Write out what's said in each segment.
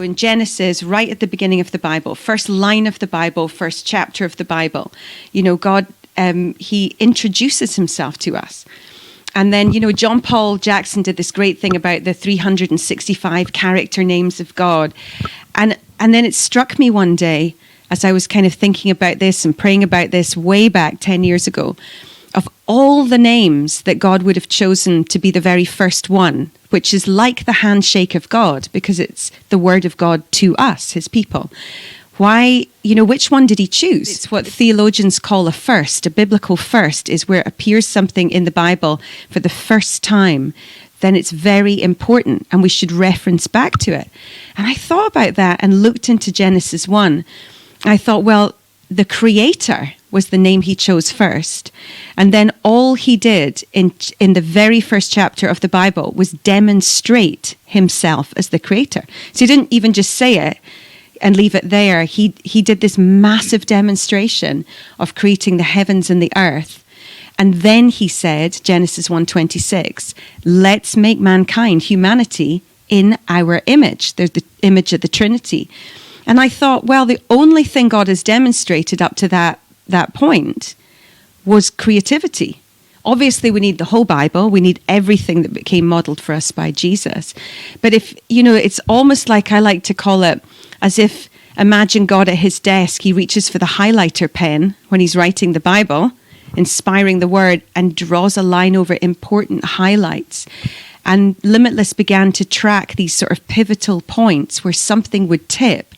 in Genesis, right at the beginning of the Bible, first line of the Bible, first chapter of the Bible, God, he introduces himself to us. And then, John Paul Jackson did this great thing about the 365 character names of God. And then it struck me one day, as I was kind of thinking about this and praying about this way back 10 years ago, of all the names that God would have chosen to be the very first one, which is like the handshake of God, because it's the word of God to us, his people. Why, which one did he choose? It's what theologians call a first. A biblical first is where it appears something in the Bible for the first time. Then it's very important and we should reference back to it. And I thought about that and looked into Genesis 1. I thought, well, the Creator was the name he chose first. And then all he did in the very first chapter of the Bible was demonstrate himself as the Creator. So he didn't even just say it and leave it there. He did this massive demonstration of creating the heavens and the earth. And then he said, Genesis 1:26, let's make mankind, humanity, in our image. There's the image of the Trinity. And I thought, well, the only thing God has demonstrated up to that point was creativity. Obviously, we need the whole Bible. We need everything that became modeled for us by Jesus. But if, it's almost like I like to call it as if, imagine God at his desk, he reaches for the highlighter pen when he's writing the Bible, inspiring the word, and draws a line over important highlights. And Limitless began to track these sort of pivotal points where something would tip.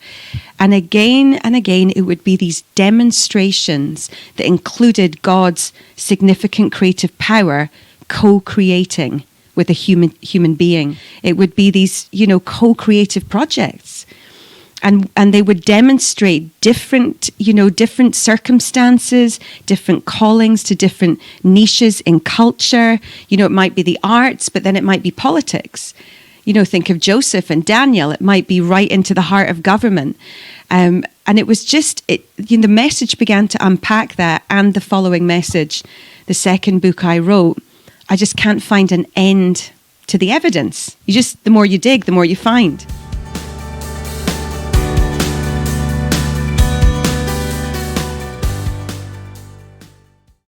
And again, it would be these demonstrations that included God's significant creative power co-creating with a human being. It would be these, co-creative projects. And they would demonstrate different circumstances, different callings to different niches in culture. It might be the arts, but then it might be politics. Think of Joseph and Daniel. It might be right into the heart of government. And it was just, the message began to unpack that, and the following message, the second book I wrote, I just can't find an end to the evidence. The more you dig, the more you find.